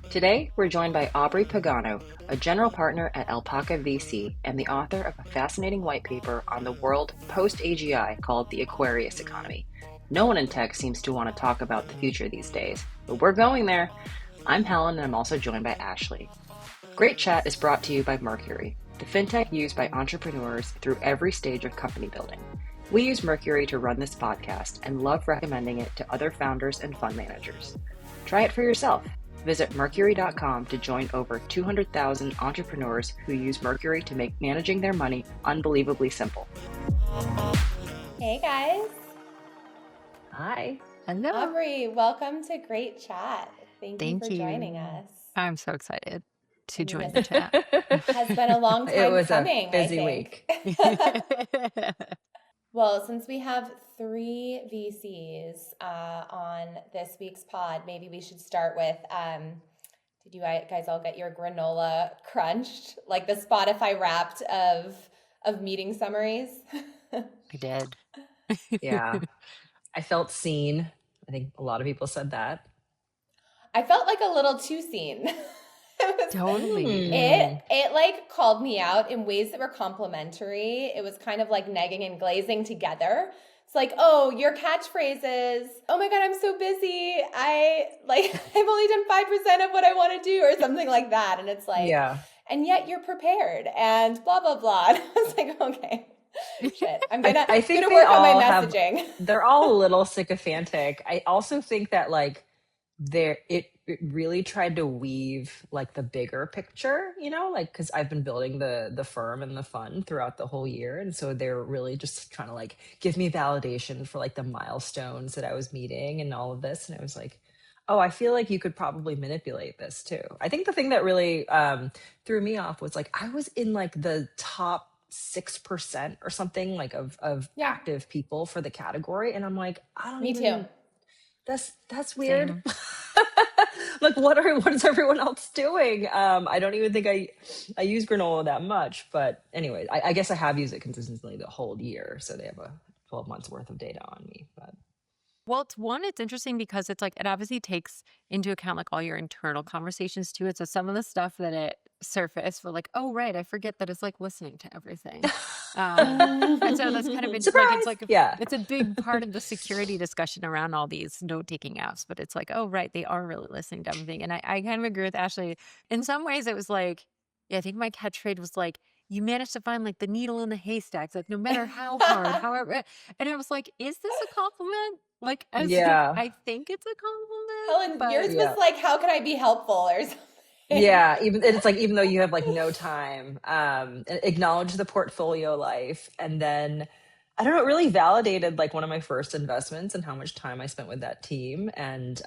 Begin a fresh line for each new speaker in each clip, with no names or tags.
Today, we're joined by Aubrie Pagano, a general partner at Alpaca VC and the author of a fascinating white paper on the world post-AGI called the Aquarius Economy. No one in tech seems to want to talk about the future these days, but we're going there. I'm Helen, and I'm also joined by Ashley. Great Chat is brought to you by Mercury, the fintech used by entrepreneurs through every stage of company building. We use Mercury to run this podcast and love recommending it to other founders and fund managers. Try it for yourself. Visit Mercury.com to join over 200,000 entrepreneurs who use Mercury to make managing their money unbelievably simple.
Hey guys.
Hi.
Hello.
Aubrie, welcome to Great Chat. Thank you for joining us.
I'm so excited to join the chat.
It has been a long time
It was
coming,
a busy
I
week.
Well, since we have 3 VCs on this week's pod, maybe we should start with, did you guys all get your Granola Crunched? Like the Spotify Wrapped of meeting summaries?
I did.
Yeah. I felt seen. I think a lot of people said that.
I felt like a little too seen.
Totally.
It like called me out in ways that were complimentary. It was kind of like negging and glazing together. It's like, oh, your catchphrases. Oh my God, I'm so busy. I've only done 5% of what I want to do or something like that. And it's like,
Yeah.
And yet you're prepared and blah, blah, blah. And I was like, okay, shit. I'm going to work on my messaging.
They're all a little sycophantic. I also think that like it really tried to weave like the bigger picture, like because I've been building the firm and the fund throughout the whole year, and so they're really just trying to like give me validation for like the milestones that I was meeting and all of this. And I was like, oh, I feel like you could probably manipulate this too. I think the thing that really threw me off was like I was in like the top 6% or something like of active people for the category, and I'm like,
Me too.
That's weird. Like what is everyone else doing? I don't even think I use granola that much, but anyway, I guess I have used it consistently the whole year, so they have a 12 months worth of data on me. But
well, it's interesting because it's like it obviously takes into account like all your internal conversations too. So some of the stuff that it surfaced were like, oh right, I forget that it's like listening to everything. And so that's kind of it's a big part of the security discussion around all these note-taking apps. But it's like, oh right, they are really listening to everything. And I kind of agree with Ashley. In some ways, it was like, I think my catchphrase was like, you managed to find like the needle in the haystacks, like no matter how hard, however. And I was like, is this a compliment? Like, I think it's a compliment.
Helen, yours was like, how can I be helpful or something?
Yeah, even though you have like no time, acknowledge the portfolio life, and then I don't know, it really validated like one of my first investments and how much time I spent with that team, and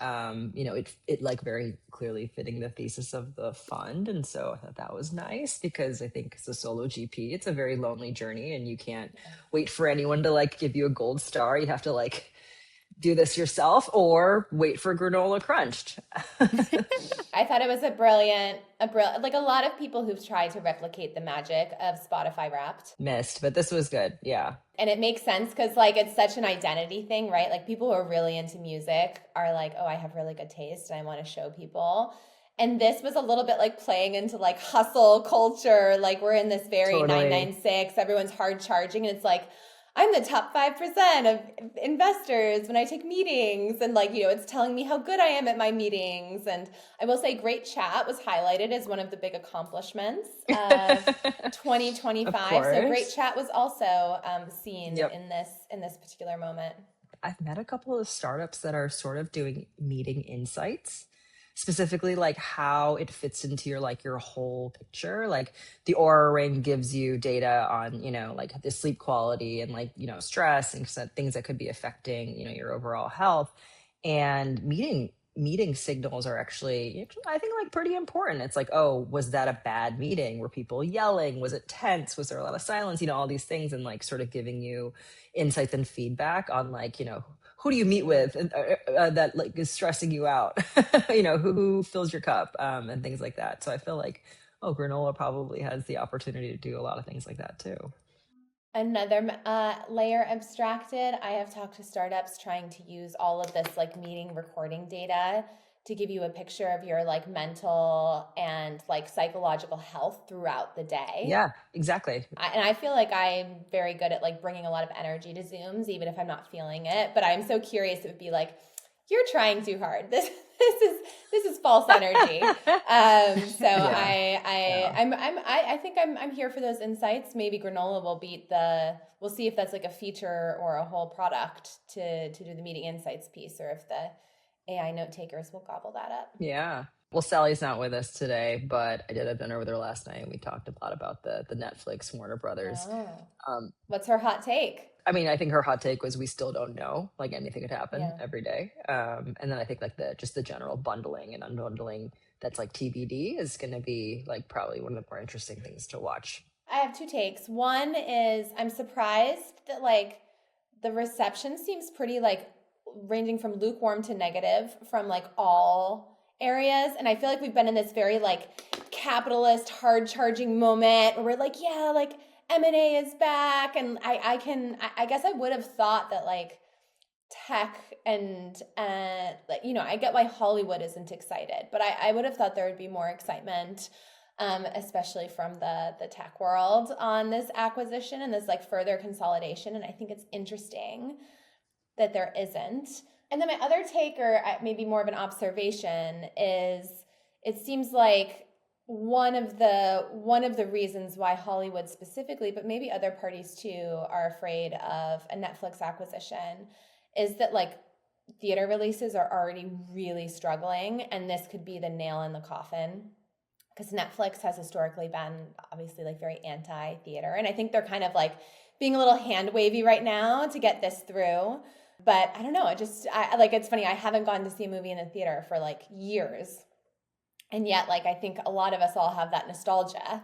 it like very clearly fitting the thesis of the fund, and so I thought that was nice because I think as a solo GP, it's a very lonely journey, and you can't wait for anyone to like give you a gold star. You have to like do this yourself or wait for Granola Crunched.
I thought it was a brilliant, like a lot of people who've tried to replicate the magic of Spotify Wrapped.
Missed, but this was good. Yeah.
And it makes sense because like it's such an identity thing, right? Like people who are really into music are like, oh, I have really good taste and I want to show people. And this was a little bit like playing into like hustle culture. Like we're in this very 996, everyone's hard charging. And it's like, I'm the top 5% of investors when I take meetings, and like, it's telling me how good I am at my meetings. And I will say Great Chat was highlighted as one of the big accomplishments of 2025.
Of
so Great Chat was also seen in this particular moment.
I've met a couple of startups that are sort of doing meeting insights, specifically like how it fits into your whole picture. Like the Aura Ring gives you data on, like the sleep quality and like, stress and things that could be affecting, your overall health. And meeting signals are actually, I think, like pretty important. It's like, oh, was that a bad meeting? Were people yelling? Was it tense? Was there a lot of silence? All these things, and like sort of giving you insights and feedback on like, who do you meet with and that like is stressing you out? Who fills your cup, and things like that. So I feel like, Granola probably has the opportunity to do a lot of things like that too.
Another layer abstracted. I have talked to startups trying to use all of this like meeting recording data to give you a picture of your like mental and like psychological health throughout the day.
Yeah, exactly.
And I feel like I'm very good at like bringing a lot of energy to Zooms, even if I'm not feeling it. But I'm so curious. It would be like, you're trying too hard. This is false energy. So
Yeah. Yeah.
I think I'm here for those insights. Maybe granola will beat the. We'll see if that's like a feature or a whole product to do the meeting insights piece, or if the AI note takers will gobble that up.
Yeah. Well, Sally's not with us today, but I did have dinner with her last night and we talked a lot about the Netflix Warner Brothers.
Oh,
Um,
what's her hot take?
I mean, I think her hot take was we still don't know, like anything could happen
Yeah.
every day. And then I think like the general bundling and unbundling that's like TBD is going to be like probably one of the more interesting things to watch.
I have two takes. One is I'm surprised that like the reception seems pretty like ranging from lukewarm to negative from like all areas. And I feel like we've been in this very like capitalist hard charging moment where we're like, yeah, like M&A is back. And I guess I would have thought that like tech and like, you know, I get why Hollywood isn't excited, but I would have thought there would be more excitement, especially from the tech world on this acquisition and this like further consolidation. And I think it's interesting that there isn't. And then my other take, or maybe more of an observation, is it seems like one of the reasons why Hollywood specifically, but maybe other parties too, are afraid of a Netflix acquisition is that like theater releases are already really struggling, and this could be the nail in the coffin because Netflix has historically been obviously like very anti-theater, and I think they're kind of like being a little hand wavy right now to get this through. But I don't know. I like, it's funny. I haven't gone to see a movie in the theater for like years. And yet, like, I think a lot of us all have that nostalgia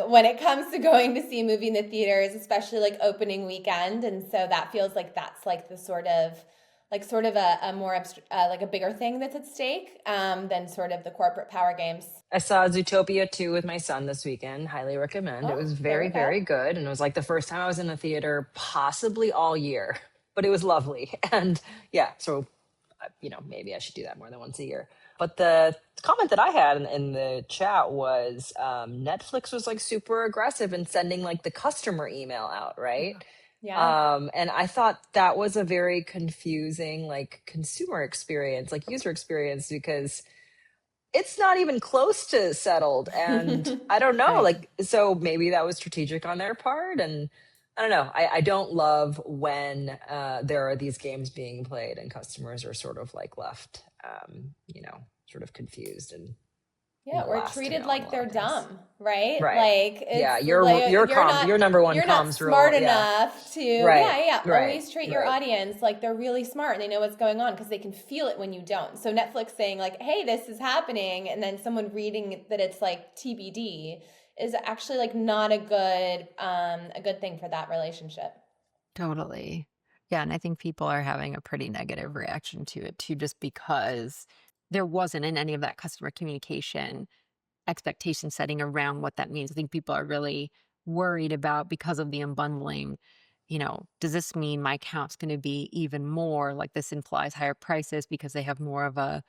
when it comes to going to see a movie in the theaters, especially like opening weekend. And so that feels like that's like the sort of a more like a bigger thing that's at stake than sort of the corporate power games.
I saw Zootopia 2 with my son this weekend. Highly recommend. It
Oh,
was
there
very,
we go.
very good. And it was like the first time I was in a theater possibly all year, but it was lovely. And yeah, so, maybe I should do that more than once a year. But the comment that I had in the chat was Netflix was like super aggressive in sending like the customer email out, right?
Yeah.
And I thought that was a very confusing like consumer experience, like user experience, because it's not even close to settled. And I don't know,
Right.
like, so maybe that was strategic on their part. And I don't know. I don't love when there are these games being played and customers are sort of like left, sort of confused and in
Yeah,
the
or
last,
treated
on a
like
lot
they're
of things.
dumb, right?
Right.
Like
Yeah.
it's like
Your number one
you're not
comms rule.
smart
Yeah.
enough to
Right.
yeah,
Right.
always treat your
Right.
audience like they're really smart and they know what's going on because they can feel it when you don't. So Netflix saying like, "Hey, this is happening," and then someone reading that it's like TBD is actually like not a good thing for that relationship.
Totally. Yeah, and I think people are having a pretty negative reaction to it too, just because there wasn't in any of that customer communication expectation setting around what that means. I think people are really worried about because of the unbundling. Does this mean my account's going to be even more like this implies higher prices because they have more of a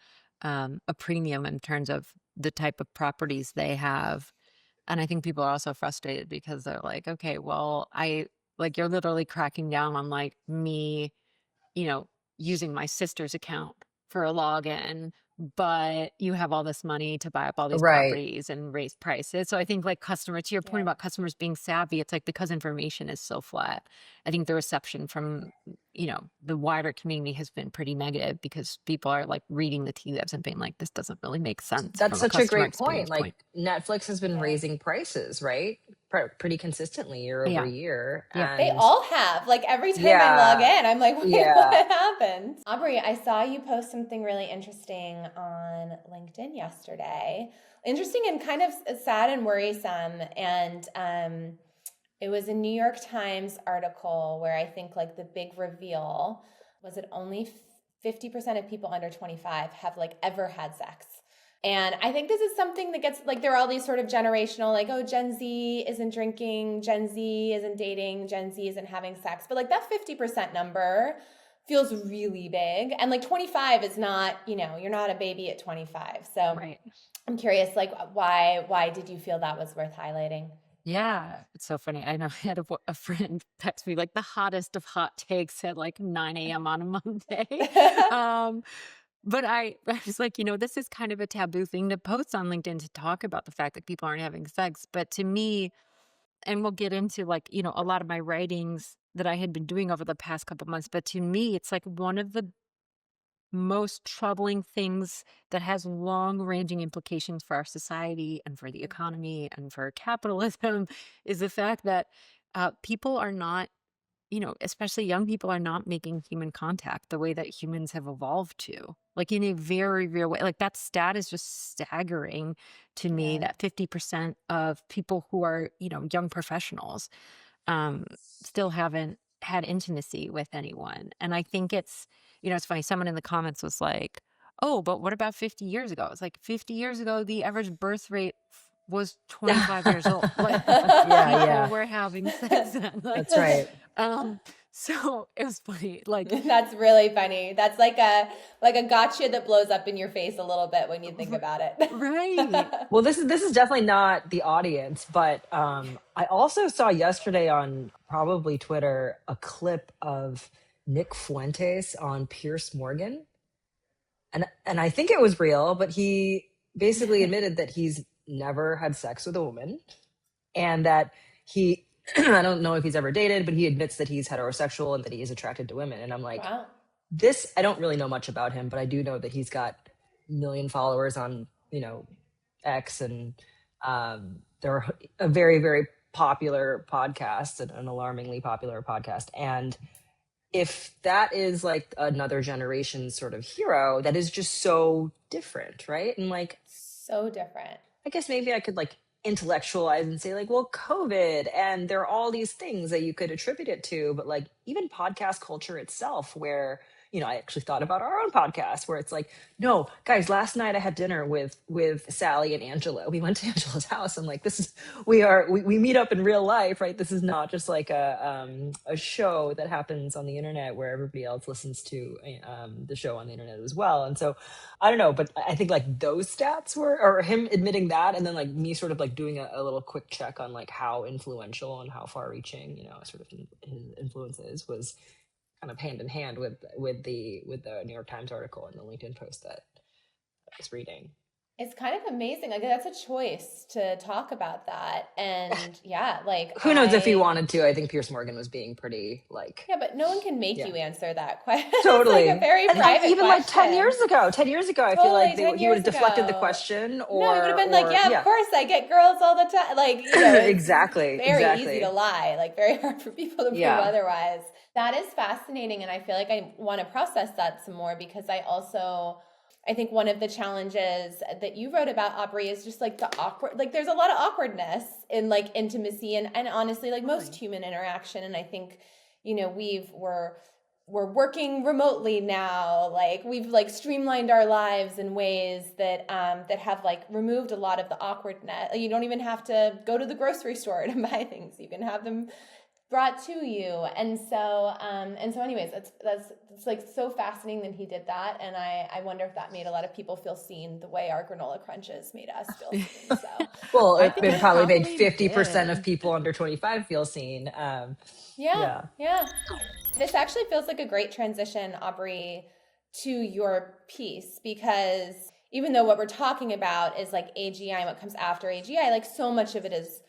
premium in terms of the type of properties they have. And I think people are also frustrated because they're like, okay, well, you're literally cracking down on like me, you know, using my sister's account for a login, but you have all this money to buy up all these
Right.
properties and raise prices. So I think like to your point
Yeah.
about customers being savvy, it's like because information is so flat. I think the reception from, the wider community has been pretty negative because people are like reading the tea leaves and being like, this doesn't really make sense
That's
from a
such a
customer
great point.
experience
Like
point.
Netflix has been
Yeah.
raising prices, right? Pretty consistently year over
Yeah.
year.
Yeah.
They
And
all have. Like every time I log
yeah,
in, I'm like, wait, what
yeah.
happened? Aubrey, I saw you post something really interesting on LinkedIn yesterday. Interesting and kind of sad and worrisome. And it was a New York Times article where I think like the big reveal was that only 50% of people under 25 have like ever had sex. And I think this is something that gets, like, there are all these sort of generational, like, oh, Gen Z isn't drinking, Gen Z isn't dating, Gen Z isn't having sex. But like that 50% number feels really big. And like 25 is not, you're not a baby at 25. So
Right.
I'm curious, like, why did you feel that was worth highlighting?
Yeah, it's so funny. I know I had a friend text me like the hottest of hot takes at like 9 a.m. on a Monday. Um, but I was like, this is kind of a taboo thing to post on LinkedIn to talk about the fact that people aren't having sex. But to me, and we'll get into like, a lot of my writings that I had been doing over the past couple months, but to me, it's like one of the most troubling things that has long-ranging implications for our society and for the economy and for capitalism is the fact that people are not, especially young people are not making human contact the way that humans have evolved to, like in a very real way. Like that stat is just staggering to me,
Yeah.
that 50% of people who are, young professionals um, still haven't had intimacy with anyone. And I think it's funny. Someone in the comments was like, oh, but what about 50 years ago? It's like 50 years ago, the average birth rate was 25 years old. Like
Yeah,
people
yeah.
were having sex then. Like,
That's right.
so it was funny. Like,
That's really funny. That's like a gotcha that blows up in your face a little bit when you think about it.
right.
Well, this is definitely not the audience, but I also saw yesterday on probably Twitter a clip of Nick Fuentes on Pierce Morgan, and I think it was real, but he basically admitted that he's never had sex with a woman, and that he I don't know if he's ever dated, but he admits that he's heterosexual and that he is attracted to women. And I'm like,
Wow.
this, I don't really know much about him, but I do know that he's got a million followers on, X, and they're a very, very popular podcast, and an alarmingly popular podcast. And if that is like another generation sort of hero, that is just so different, right? And like,
So different.
I guess maybe I could like intellectualize and say like, well, COVID, and there are all these things that you could attribute it to, but like even podcast culture itself, where, I actually thought about our own podcast, where it's like, no, guys, last night I had dinner with Sally and Angela. We went to Angela's house, and like, this is, we meet up in real life, right? This is not just like a show that happens on the internet where everybody else listens to the show on the internet as well. And so I don't know, but I think like those stats were, or him admitting that, and then like me sort of like doing a little quick check on like how influential and how far reaching, sort of his influence was kind of hand in hand with the New York Times article and the LinkedIn post that I was reading.
It's kind of amazing. Like that's a choice to talk about that. And yeah, like
Who knows if he wanted to. I think Pierce Morgan was being pretty like,
yeah, but no one can make you answer that question.
Totally.
It's like a very private
even
question.
like 10 years ago, I feel like he would have deflected the question, or
no, he would have been like, yeah, of course I get girls all the time. Like,
exactly.
Very easy to lie, like very hard for people to prove otherwise. That is fascinating. And I feel like I want to process that some more, because I think one of the challenges that you wrote about, Aubrie, is just like the awkward, like there's a lot of awkwardness in like intimacy and honestly, like most human interaction. And I think, we're working remotely now. Like we've like streamlined our lives in ways that have like removed a lot of the awkwardness. You don't even have to go to the grocery store to buy things. You can have them brought to you. And so anyways, that's like so fascinating that he did that. And I wonder if that made a lot of people feel seen the way our granola crunches made us feel seen. So
well, it probably made
probably
50%
did.
of people under 25 feel seen.
Yeah. This actually feels like a great transition, Aubrie, to your piece, because even though what we're talking about is like AGI and what comes after AGI, like so much of it is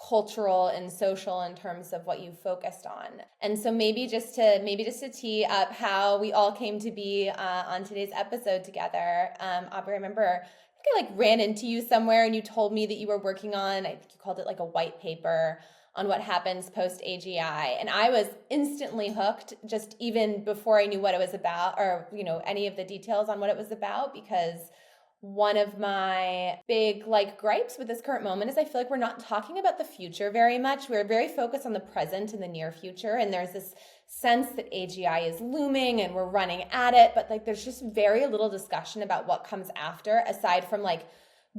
cultural and social in terms of what you focused on. And so maybe just to tee up how we all came to be on today's episode together. Aubrie, I remember I like ran into you somewhere and you told me that you were working on, I think you called it like a white paper on what happens post AGI. And I was instantly hooked, just even before I knew what it was about, or, any of the details on what it was about, because one of my big like gripes with this current moment is I feel like we're not talking about the future very much. We're very focused on the present and the near future. And there's this sense that AGI is looming and we're running at it, but like there's just very little discussion about what comes after, aside from like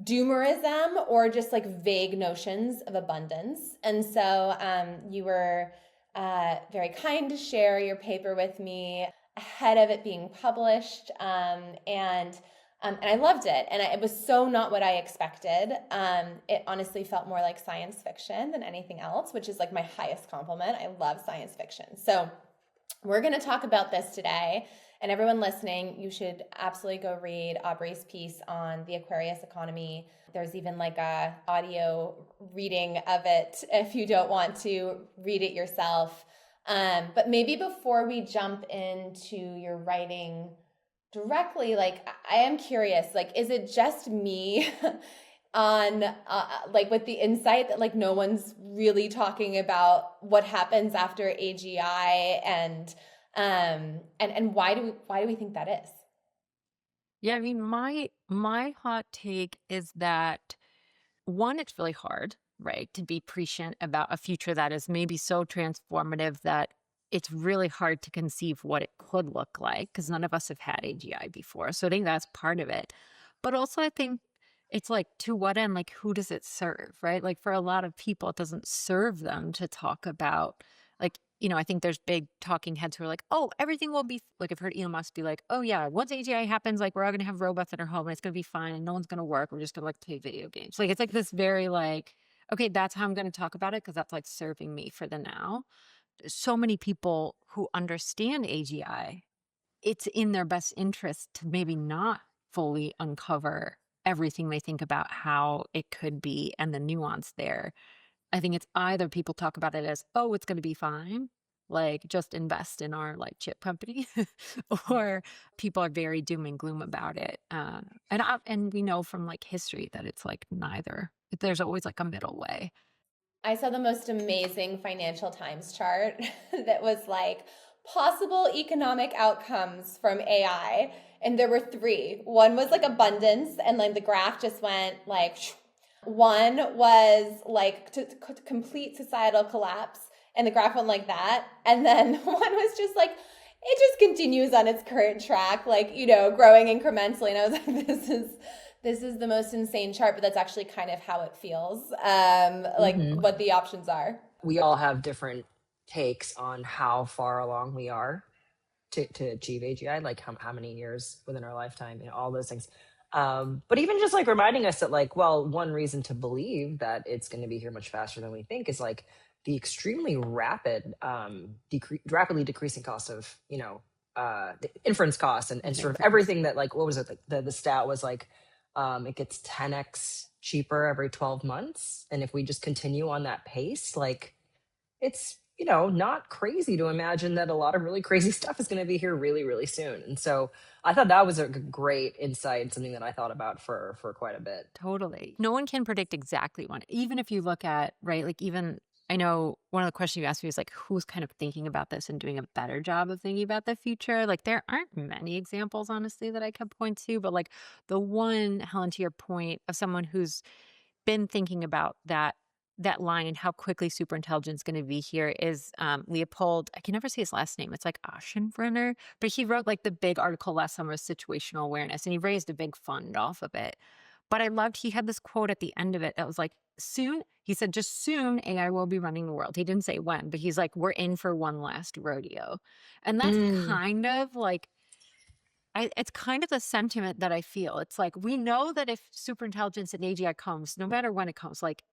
doomerism or just like vague notions of abundance. And so you were very kind to share your paper with me ahead of it being published. And I loved it. And it was so not what I expected. It honestly felt more like science fiction than anything else, which is like my highest compliment. I love science fiction. So we're going to talk about this today. And everyone listening, you should absolutely go read Aubrie's piece on the Aquarius economy. There's even like a audio reading of it if you don't want to read it yourself. But maybe before we jump into your writing directly, like I am curious, like, is it just me on like with the insight that like no one's really talking about what happens after AGI and why do we think that is?
Yeah, I mean, my hot take is that one, it's really hard, right, to be prescient about a future that is maybe so transformative that it's really hard to conceive what it could look like because none of us have had AGI before. So I think that's part of it. But also, I think it's like, to what end? Like, who does it serve, right? Like, for a lot of people, it doesn't serve them to talk about, like, I think there's big talking heads who are like, oh, everything will be like, I've heard Elon Musk be like, oh, yeah, once AGI happens, like, we're all going to have robots in our home and it's going to be fine and no one's going to work. We're just going to like play video games. Like, it's like this very like, okay, that's how I'm going to talk about it because that's like serving me for the now. So many people who understand AGI, it's in their best interest to maybe not fully uncover everything they think about how it could be and the nuance there. I think it's either people talk about it as, oh, it's going to be fine, like just invest in our like chip company, or people are very doom and gloom about it. And we know from like history that it's like neither. There's always like a middle way.
I saw the most amazing Financial Times chart that was like possible economic outcomes from AI. And there were three. One was like abundance, and like the graph just went like, one was like to complete societal collapse, and the graph went like that. And then one was just like, it just continues on its current track, like, growing incrementally. And I was like, this is the most insane chart, but that's actually kind of how it feels, like what the options are.
We all have different takes on how far along we are to achieve AGI, like how many years within our lifetime, all those things. But even just like reminding us that, like, well, one reason to believe that it's going to be here much faster than we think is like the extremely rapidly decreasing cost of, the inference costs and sort of everything that, like, what was it? The stat was like, it gets 10x cheaper every 12 months. And if we just continue on that pace, like, it's, not crazy to imagine that a lot of really crazy stuff is going to be here really, really soon. And so I thought that was a great insight, something that I thought about for quite a bit.
Totally. No one can predict exactly when, even if you look at, right, like even I know one of the questions you asked me is like, who's kind of thinking about this and doing a better job of thinking about the future? Like, there aren't many examples, honestly, that I could point to, but like the one, Helen, to your point, of someone who's been thinking about that line and how quickly superintelligence is going to be here is Leopold. I can never say his last name. It's like Aschenbrenner, but he wrote like the big article last summer, situational awareness, and he raised a big fund off of it. But I loved, he had this quote at the end of it that was like, soon, he said, just soon AI will be running the world. He didn't say when, but he's like, we're in for one last rodeo. And that's kind of like, it's kind of the sentiment that I feel. It's like, we know that if superintelligence and AGI comes, no matter when it comes, like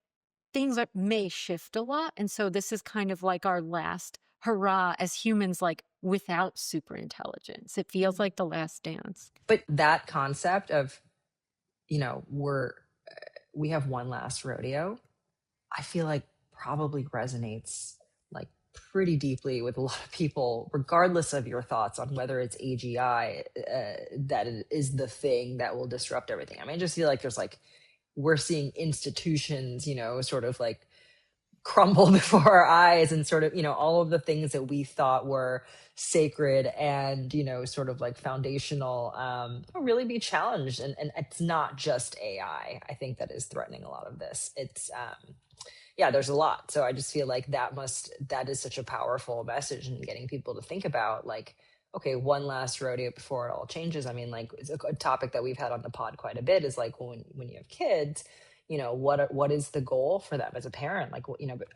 things may shift a lot. And so this is kind of like our last hurrah as humans, like without superintelligence. It feels like the last dance.
But that concept of, we have one last rodeo, I feel like probably resonates like pretty deeply with a lot of people, regardless of your thoughts on whether it's AGI, that it is the thing that will disrupt everything. I mean, I just feel like there's like, we're seeing institutions, sort of like crumble before our eyes, and sort of, all of the things that we thought were sacred and, sort of like foundational, really be challenged. And it's not just AI, I think, that is threatening a lot of this. It's, yeah, there's a lot. So I just feel like that is such a powerful message, and getting people to think about like, okay, one last rodeo before it all changes. I mean, like, it's a topic that we've had on the pod quite a bit is like, when you have kids, what is the goal for them as a parent? Like,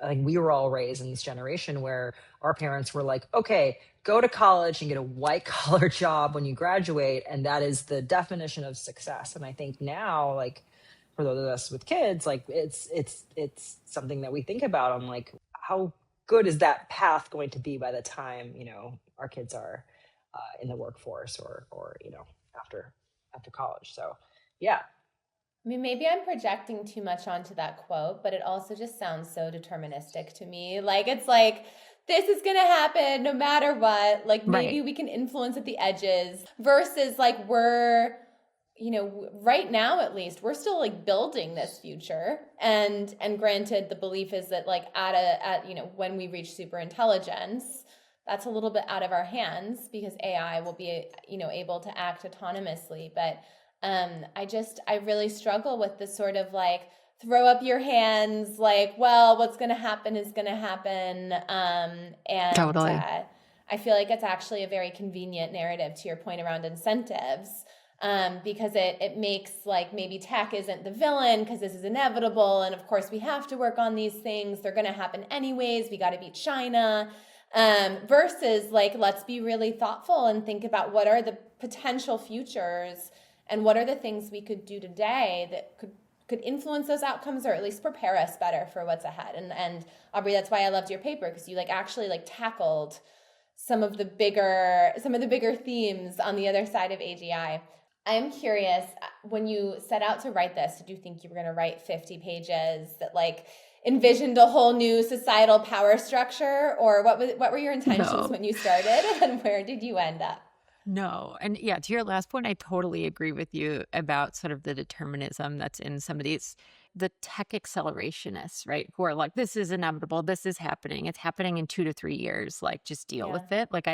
like we were all raised in this generation where our parents were like, okay, go to college and get a white collar job when you graduate, and that is the definition of success. And I think now, like, for those of us with kids, like, it's something that we think about on like, how good is that path going to be by the time our kids are in the workforce, or after college. So yeah.
I mean, maybe I'm projecting too much onto that quote, but it also just sounds so deterministic to me. Like, it's like, this is going to happen no matter what. Like, maybe
Right.
we can influence at the edges versus like right now at least, we're still like building this future. And granted, the belief is that like when we reach super intelligence, that's a little bit out of our hands because AI will be, able to act autonomously. But I really struggle with this sort of like throw up your hands, like, well, what's going to happen is going to happen. And
Totally.
I feel like it's actually a very convenient narrative to your point around incentives. Because it makes like maybe tech isn't the villain because this is inevitable. And of course we have to work on these things. They're going to happen anyways. We got to beat China. Versus like, let's be really thoughtful and think about what are the potential futures and what are the things we could do today that could influence those outcomes, or at least prepare us better for what's ahead. And Aubrie, that's why I loved your paper, because you like actually like tackled some of the bigger themes on the other side of AGI. I'm curious, when you set out to write this, did you think you were going to write 50 pages that like envisioned a whole new societal power structure, or what were your intentions
No.
when you started, and where did you end up?
No. And yeah, to your last point, I totally agree with you about sort of the determinism that's in some of the tech accelerationists, right? Who are like, this is inevitable. This is happening. It's happening in 2 to 3 years. Like, just deal
Yeah.
with it. Like,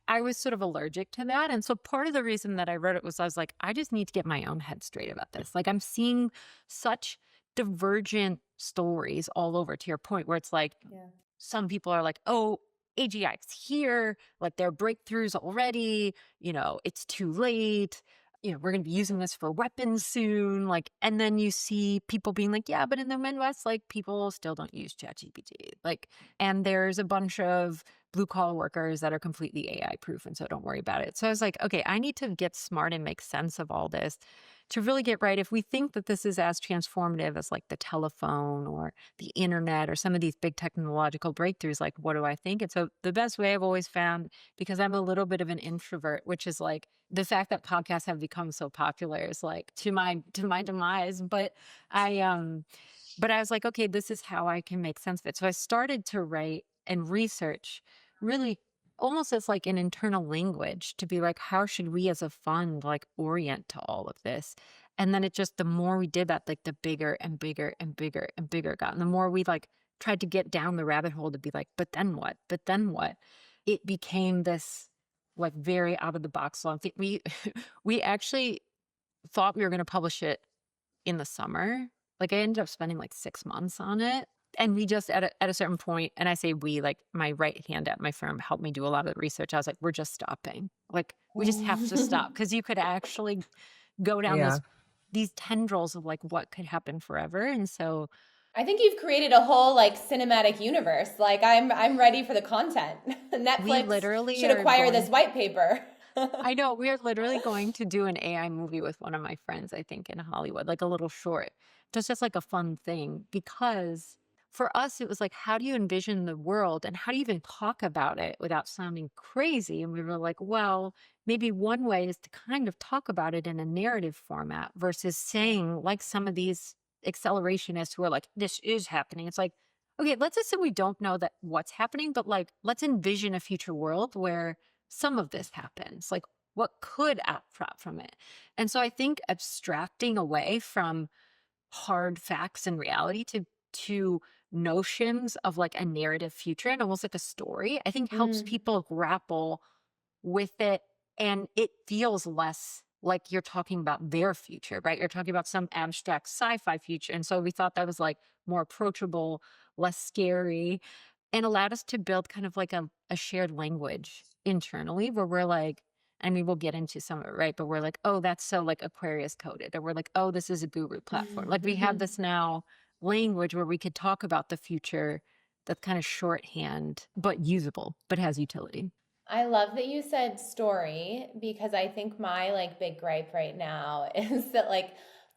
I was sort of allergic to that. And so part of the reason that I wrote it was I was like, I just need to get my own head straight about this. Like, I'm seeing such divergent stories all over, to your point, where it's like,
Yeah.
some people are like, oh, AGI's here, like there are breakthroughs already, it's too late, we're going to be using this for weapons soon. Like, and then you see people being like, yeah, but in the Midwest, like people still don't use ChatGPT. Like, and there's a bunch of blue collar workers that are completely AI proof. And so don't worry about it. So I was like, okay, I need to get smart and make sense of all this to really get right. If we think that this is as transformative as like the telephone or the internet or some of these big technological breakthroughs, like, what do I think? And so the best way I've always found, because I'm a little bit of an introvert, which is like the fact that podcasts have become so popular is like to my demise. But I was like, okay, this is how I can make sense of it. So I started to write and research, really almost as like an internal language, to be like, how should we as a fund like orient to all of this? And then the more we did that, like the bigger and bigger and bigger and bigger it got. And the more we like tried to get down the rabbit hole to be like, but then what? But then what? It became this like very out of the box long thing. We actually thought we were going to publish it in the summer. Like, I ended up spending like 6 months on it. And we just at a certain point, and I say we, like my right hand at my firm helped me do a lot of the research. I was like, we're just stopping. Like, we just have to stop, because you could actually go down
Yeah.
these tendrils of like what could happen forever. And so
I think you've created a whole like cinematic universe. Like, I'm ready for the content.
we
Netflix
literally
should
are
acquire this
going.
white paper.
I know, we're literally going to do an AI movie with one of my friends, I think, in Hollywood, like a little short, just like a fun thing. Because for us, it was like, how do you envision the world and how do you even talk about it without sounding crazy? And we were like, well, maybe one way is to kind of talk about it in a narrative format versus saying, like some of these accelerationists who are like, this is happening. It's like, okay, let's assume we don't know that what's happening, but like, let's envision a future world where some of this happens. Like, what could outcrop from it? And so I think abstracting away from hard facts and reality to notions of like a narrative future and almost like a story, I think helps
Mm.
people grapple with it, and it feels less like you're talking about their future, right? You're talking about some abstract sci-fi future. And so we thought that was like more approachable, less scary, and allowed us to build kind of like a shared language internally where we're like, I mean, we'll get into some of it, right? But we're like, oh, that's so like Aquarius coded. Or we're like, oh, this is a guru platform. Like we have this now language where we could talk about the future that's kind of shorthand, but usable, but has utility.
I love that you said story because I think my like big gripe right now is that like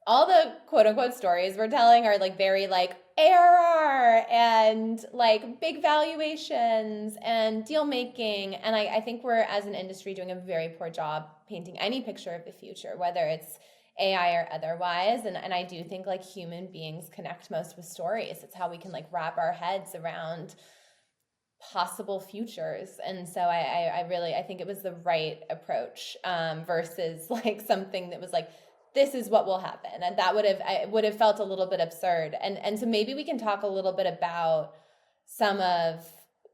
all the quote unquote stories we're telling are like very like ARR and like big valuations and deal making. And I think we're as an industry doing a very poor job painting any picture of the future, whether it's AI or otherwise. And I do think like human beings connect most with stories. It's how we can like wrap our heads around possible futures. And so I really I think it was the right approach, versus like something that was like this is what will happen, and that would have felt a little bit absurd. And so maybe we can talk a little bit about some of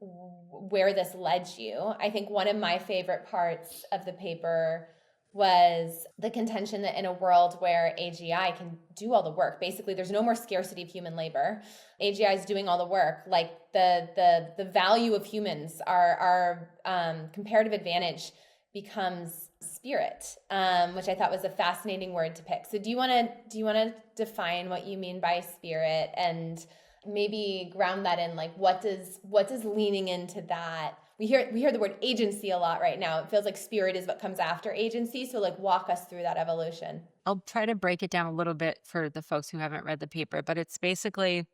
where this led you. I think one of my favorite parts of the paper was the contention that in a world where AGI can do all the work, basically there's no more scarcity of human labor. AGI is doing all the work. Like the value of humans, our comparative advantage becomes spirit, which I thought was a fascinating word to pick. So do you want to define what you mean by spirit and maybe ground that in like what does leaning into that? We hear the word agency a lot right now. It feels like spirit is what comes after agency. So like walk us through that evolution.
I'll try to break it down a little bit for the folks who haven't read the paper, but it's basically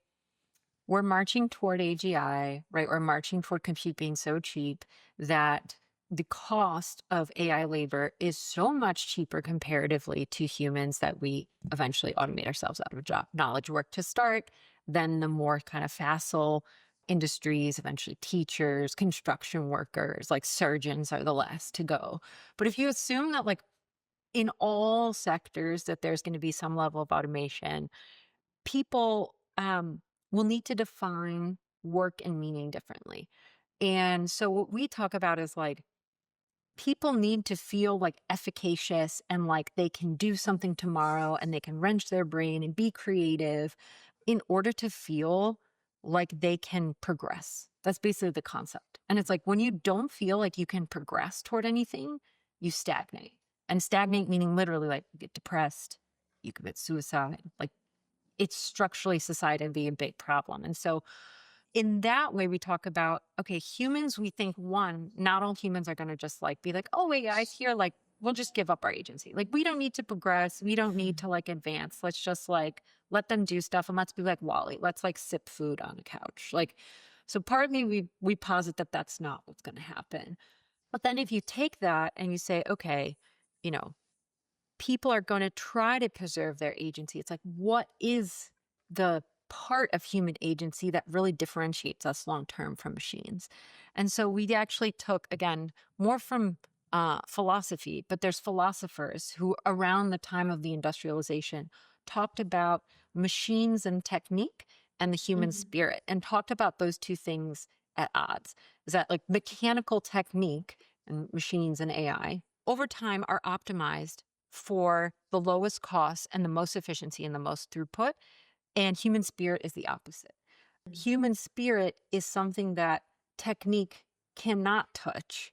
we're marching toward AGI, right? We're marching toward compute being so cheap that the cost of AI labor is so much cheaper comparatively to humans that we eventually automate ourselves out of a job. Knowledge work to start, then the more kind of facile industries, eventually teachers, construction workers, like surgeons are the last to go. But if you assume that like in all sectors that there's going to be some level of automation, people will need to define work and meaning differently. And so what we talk about is like people need to feel like efficacious and like they can do something tomorrow and they can wrench their brain and be creative in order to feel like they can progress. That's basically the concept. And it's like when you don't feel like you can progress toward anything, you stagnate. And stagnate meaning literally like you get depressed, you commit suicide, like it's structurally societally a big problem. And so in that way, we talk about, okay, humans, we think one, not all humans are going to just like be like, oh, wait, guys, here, like, we'll just give up our agency. Like, we don't need to progress. We don't need to like advance. Let's just like let them do stuff. And let's be like Wally. Let's like sip food on a couch. Like, so partly we posit that that's not what's going to happen. But then if you take that and you say, okay, you know, people are going to try to preserve their agency. It's like, what is the part of human agency that really differentiates us long term from machines? And so we actually took, again, more from philosophy, but there's philosophers who, around the time of the industrialization, talked about machines and technique and the human spirit, and talked about those two things at odds. Is that like mechanical technique and machines and AI over time are optimized for the lowest cost and the most efficiency and the most throughput. And human spirit is the opposite. Human spirit is something that technique cannot touch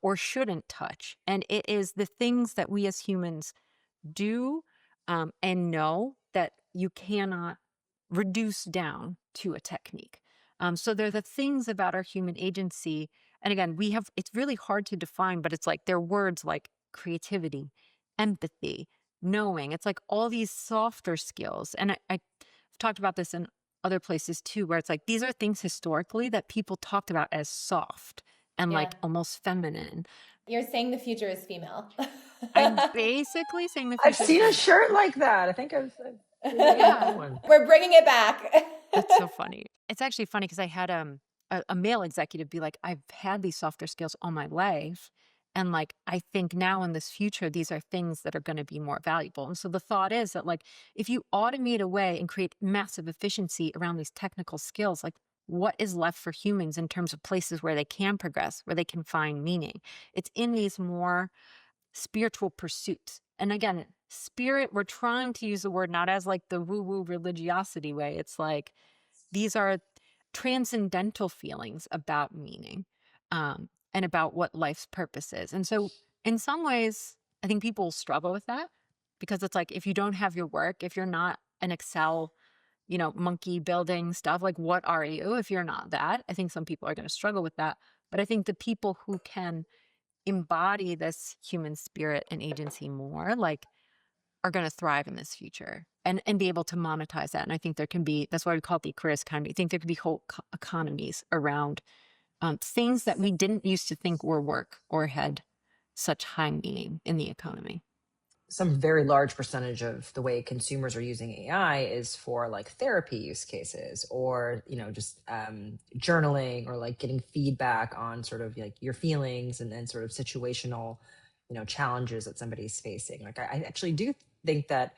or shouldn't touch. And it is the things that we as humans do and know that you cannot reduce down to a technique. So they're the things about our human agency. And again, it's really hard to define, but it's like they're words like creativity, empathy, knowing. It's like all these softer skills. And I've talked about this in other places too, where it's like these are things historically that people talked about as soft and like almost feminine.
You're saying the future is female.
I'm basically saying the
I've
future
seen a
is
shirt like that. I think I've
yeah.
one.
We're bringing it back.
That's so funny. It's actually funny because I had a male executive be like, I've had these softer skills all my life. And like, I think now in this future, these are things that are going to be more valuable. And so the thought is that like, if you automate away and create massive efficiency around these technical skills, like what is left for humans in terms of places where they can progress, where they can find meaning? It's in these more spiritual pursuits. And again, spirit, we're trying to use the word not as like the woo-woo religiosity way. It's like these are transcendental feelings about meaning, and about what life's purpose is. And so, in some ways, I think people struggle with that because it's like if you don't have your work, if you're not an Excel, monkey building stuff, like what are you if you're not that? I think some people are going to struggle with that. But I think the people who can embody this human spirit and agency more, like, are going to thrive in this future and be able to monetize that. And I think there can be, that's why we call it the Aquarius economy. I think there could be whole economies around things that we didn't used to think were work or had such high meaning in the economy.
Some very large percentage of the way consumers are using AI is for like therapy use cases, or just journaling, or like getting feedback on sort of like your feelings, and then sort of situational challenges that somebody's facing. Like I actually do think that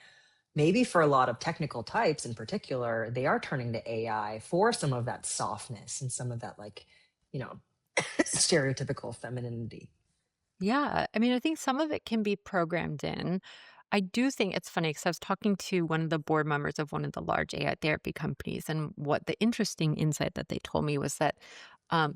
maybe for a lot of technical types in particular, they are turning to AI for some of that softness and some of that like stereotypical femininity.
Yeah. I mean, I think some of it can be programmed in. I do think it's funny because I was talking to one of the board members of one of the large AI therapy companies, and what the interesting insight that they told me was that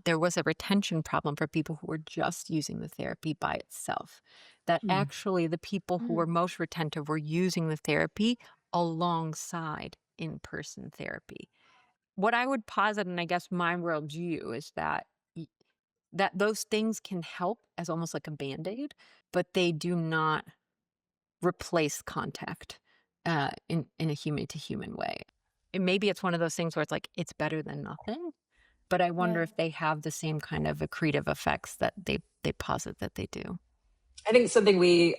there was a retention problem for people who were just using the therapy by itself. That
Hmm.
actually the people who were
Mm.
most retentive were using the therapy alongside in person therapy. What I would posit, and I guess my worldview, is that that those things can help as almost like a band-aid, but they do not replace contact in a human to human way. And maybe it's one of those things where it's like it's better than nothing, but I
Yeah.
wonder if they have the same kind of accretive effects that they posit that they do.
I think something we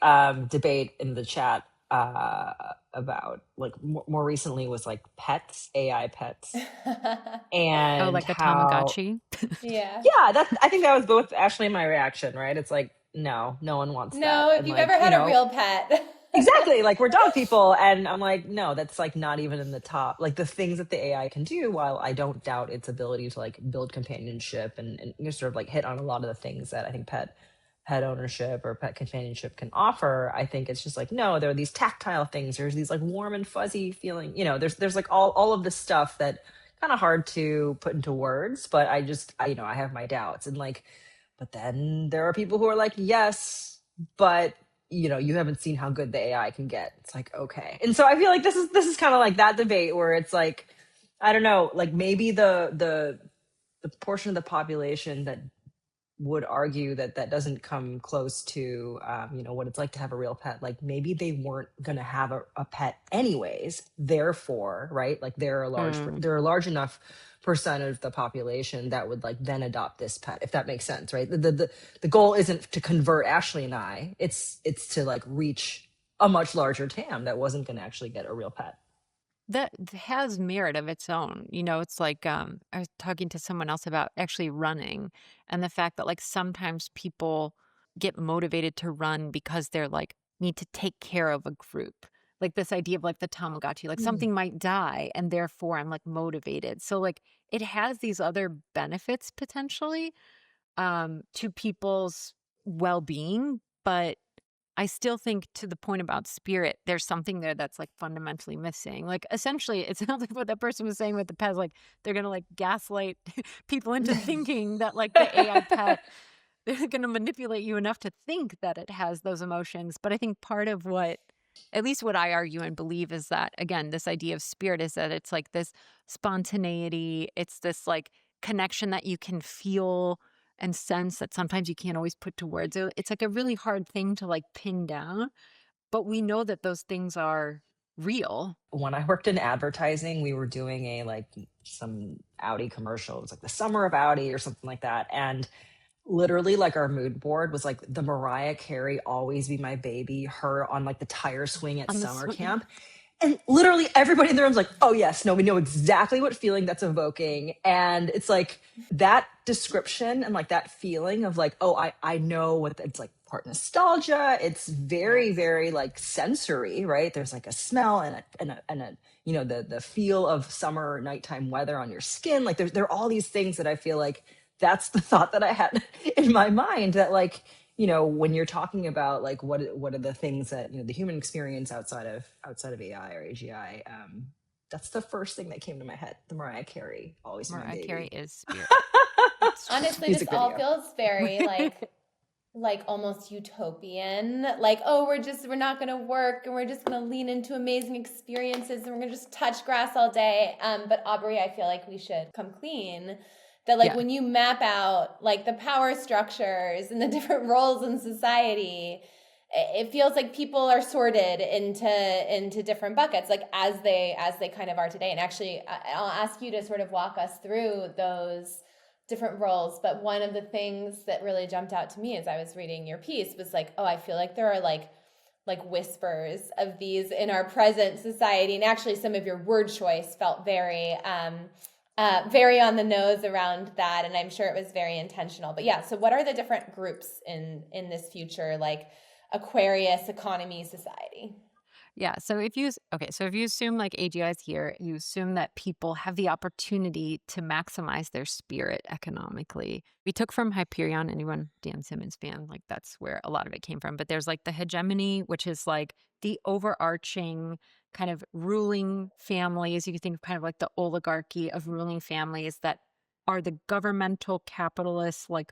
debate in the chat about like more recently was like pets, AI pets,
Oh,
and
like a
how,
Tamagotchi?
Yeah.
yeah, that I think that was both Ashley and my reaction, right? It's like, no one wants
No,
that.
if
And
you've
like,
ever had a real pet.
exactly, like we're dog people. And I'm like, no, that's like not even in the top, like the things that the AI can do. While I don't doubt its ability to like build companionship and sort of like hit on a lot of the things that I think pet ownership or pet companionship can offer, I think it's just like, no, there are these tactile things, there's these like warm and fuzzy feeling, there's like all of this stuff that kind of hard to put into words. But I have my doubts. And like, but then there are people who are like, yes, but you haven't seen how good the AI can get. It's like, okay. And so I feel like this is kind of like that debate where it's like, I don't know, like maybe the portion of the population that would argue that that doesn't come close to what it's like to have a real pet, like maybe they weren't going to have a pet anyways, therefore, right, like
Mm.
they're a large enough percent of the population that would like then adopt this pet, if that makes sense, right? The goal isn't to convert Ashley and I, it's to like reach a much larger TAM that wasn't going to actually get a real pet.
That has merit of its own. It's like I was talking to someone else about actually running, and the fact that like sometimes people get motivated to run because they're like need to take care of a group. Like this idea of like the Tamagotchi, like
Mm.
something might die and therefore I'm like motivated. So like it has these other benefits potentially to people's well-being, but I still think to the point about spirit, there's something there that's like fundamentally missing. Like essentially, it sounds like what that person was saying with the pets, like they're gonna like gaslight people into thinking that like the AI pet, they're gonna manipulate you enough to think that it has those emotions. But I think part of what, at least what I argue and believe, is that again, this idea of spirit is that it's like this spontaneity, it's this like connection that you can feel and sense that sometimes you can't always put to words. It's like a really hard thing to like pin down, but we know that those things are real.
When I worked in advertising, we were doing a like some Audi commercial. It was like the summer of Audi or something like that. And literally like our mood board was like the Mariah Carey Always Be My Baby, her on like the tire swing at
On the
summer
swing.
camp. And literally everybody in the room's like, oh yes, no, we know exactly what feeling that's evoking. And it's like that description and like that feeling of like, oh, I know what it's like, part nostalgia. It's very,
Yes.
very like sensory, right? There's like a smell and a the feel of summer nighttime weather on your skin. Like there are all these things that I feel like that's the thought that I had in my mind, that like,
when you're talking about like what are the things that the human experience outside of AI or AGI, that's the first thing that came to my head. The Mariah Carey, "Always My
Mariah Carey
Baby"
is spirit. It's true.
Honestly, this
music
all
video.
feels very like almost utopian. Like, oh, we're not gonna work and we're just gonna lean into amazing experiences and we're gonna just touch grass all day. But Aubrey, I feel like we should come clean that like
Yeah.
when you map out like the power structures and the different roles in society, it feels like people are sorted into different buckets, like as they kind of are today. And actually, I'll ask you to sort of walk us through those different roles. But one of the things that really jumped out to me as I was reading your piece was like, oh, I feel like there are like whispers of these in our present society. And actually some of your word choice felt very on the nose around that. And I'm sure it was very intentional. But yeah, so what are the different groups in this future, like Aquarius economy society?
Yeah. So if you assume like AGI is here, you assume that people have the opportunity to maximize their spirit economically. We took from Hyperion, anyone Dan Simmons fan, like that's where a lot of it came from. But there's like the hegemony, which is like the overarching kind of ruling families. You can think of kind of like the oligarchy of ruling families that are the governmental capitalists, like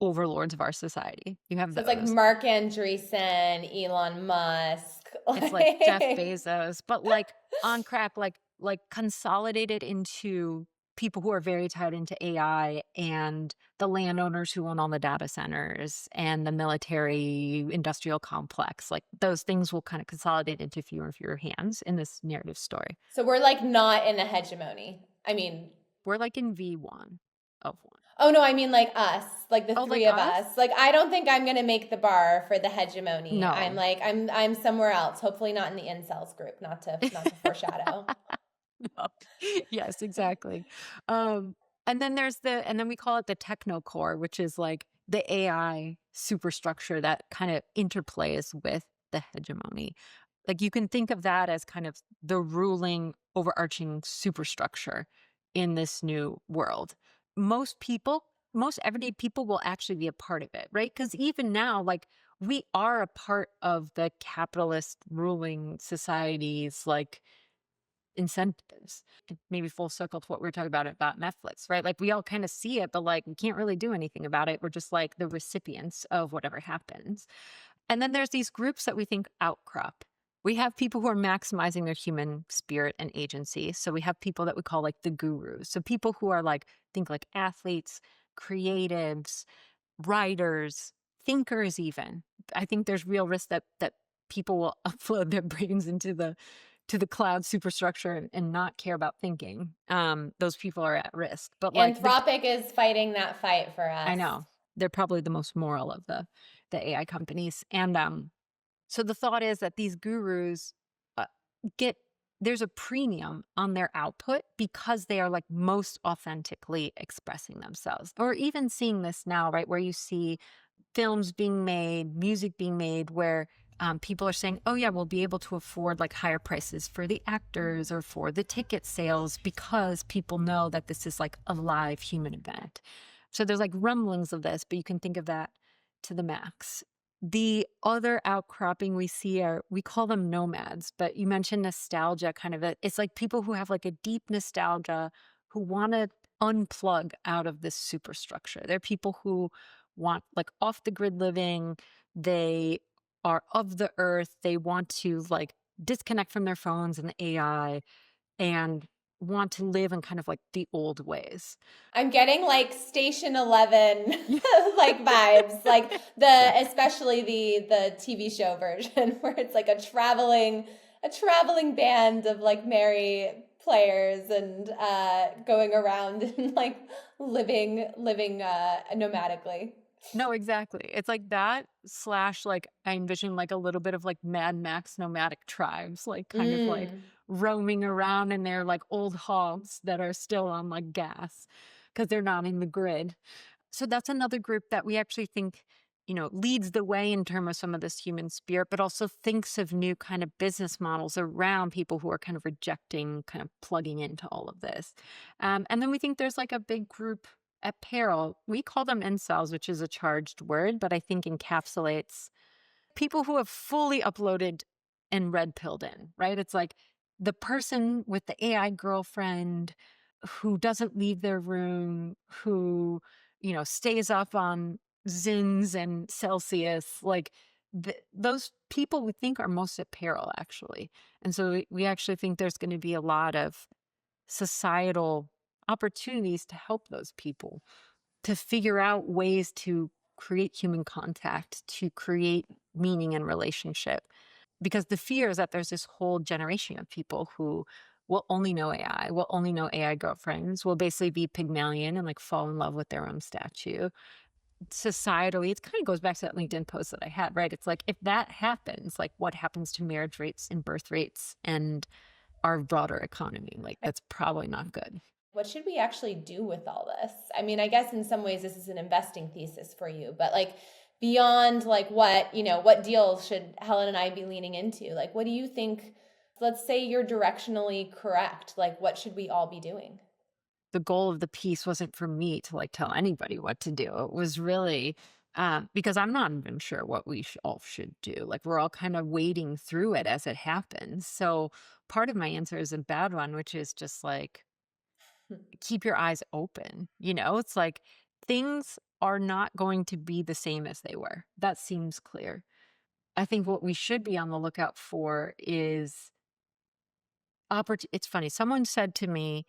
overlords of our society. You have
So it's like
those.
Mark Andreessen, Elon Musk.
It's like Jeff Bezos, but like on crack, like consolidated into people who are very tied into AI and the landowners who own all the data centers and the military industrial complex. Like those things will kind of consolidate into fewer and fewer hands in this narrative story.
So we're like not in a hegemony. I mean,
We're like in V1 of one.
oh no, I mean like us, like the
Oh,
three
like
of
us?
us. Like I don't think I'm gonna make the bar for the hegemony.
No.
I'm like I'm somewhere else. Hopefully not in the incels group. Not to foreshadow.
No. Yes, exactly. And then we call it the techno core, which is like the AI superstructure that kind of interplays with the hegemony. Like you can think of that as kind of the ruling overarching superstructure in this new world. Most people, most everyday people will actually be a part of it, right? Because even now, like we are a part of the capitalist ruling societies, like incentives. Maybe full circle to what we were talking about Netflix, right? Like we all kind of see it, but like we can't really do anything about it. We're just like the recipients of whatever happens. And then there's these groups that we think outcrop. We have people who are maximizing their human spirit and agency. So we have people that we call like the gurus. So people who are like, think like athletes, creatives, writers, thinkers even. I think there's real risk that people will upload their brains into the cloud superstructure and not care about thinking. Those people are at risk. But like
Anthropic is fighting that fight for us.
I know. They're probably the most moral of the AI companies. And so the thought is that these gurus there's a premium on their output because they are like most authentically expressing themselves. Or even seeing this now, right, where you see films being made, music being made, where people are saying, oh yeah, we'll be able to afford like higher prices for the actors or for the ticket sales because people know that this is like a live human event. So there's like rumblings of this, but you can think of that to the max. The other outcropping we see we call them nomads, but you mentioned nostalgia kind of. It's like people who have like a deep nostalgia who want to unplug out of this superstructure. They're people who want like off the grid living. They are of the earth. They want to like disconnect from their phones and the AI and want to live in kind of like the old ways.
I'm getting like Station 11 like vibes, like especially the TV show version where it's like a traveling band of like merry players and going around and like living nomadically.
No, exactly. It's like that / like I envision like a little bit of like Mad Max nomadic tribes, like kind of like roaming around in their like old hogs that are still on like gas because they're not in the grid. So that's another group that we actually think, leads the way in terms of some of this human spirit, but also thinks of new kind of business models around people who are kind of rejecting, kind of plugging into all of this. And then we think there's like a big group at peril, we call them incels, which is a charged word, but I think encapsulates people who have fully uploaded and red pilled in, right? It's like the person with the AI girlfriend who doesn't leave their room, who, stays up on Zins and Celsius, like those people we think are most at peril, actually. And so we actually think there's going to be a lot of societal opportunities to help those people, to figure out ways to create human contact, to create meaning and relationship. Because the fear is that there's this whole generation of people who will only know AI, will only know AI girlfriends, will basically be Pygmalion and like fall in love with their own statue. Societally, it kind of goes back to that LinkedIn post that I had, right? It's like, if that happens, like what happens to marriage rates and birth rates and our broader economy? Like, that's probably not good.
What should we actually do with all this? I mean, I guess in some ways this is an investing thesis for you, but like beyond like what deals should Helen and I be leaning into? Like, what do you think? Let's say you're directionally correct. Like, what should we all be doing?
The goal of the piece wasn't for me to like tell anybody what to do. It was really because I'm not even sure what we all should do. Like, we're all kind of wading through it as it happens. So part of my answer is a bad one, which is just like, keep your eyes open. It's like things are not going to be the same as they were. That seems clear. I think what we should be on the lookout for is it's funny. Someone said to me,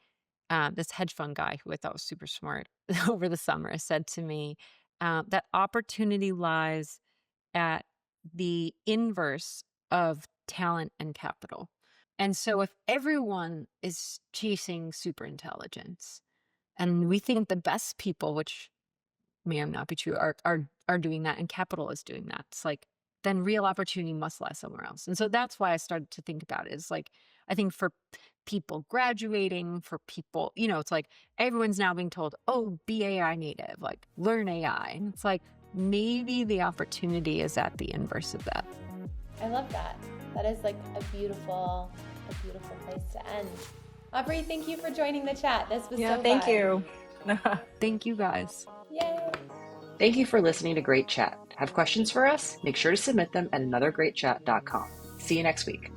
this hedge fund guy who I thought was super smart over the summer said to me that opportunity lies at the inverse of talent and capital. And so if everyone is chasing super intelligence, and we think the best people, which may or may not be true, are doing that, and capital is doing that, it's like, then real opportunity must lie somewhere else. And so that's why I started to think about it. It's like, I think for people graduating, for people, it's like everyone's now being told, oh, be AI native, like learn AI. And it's like, maybe the opportunity is at the inverse of that.
I love that. That is like a beautiful place to end. Aubrie, thank you for joining the chat. This was so fun.
Thank you.
Thank you guys.
Yay.
Thank you for listening to Great Chat. Have questions for us? Make sure to submit them at anothergreatchat.com. See you next week.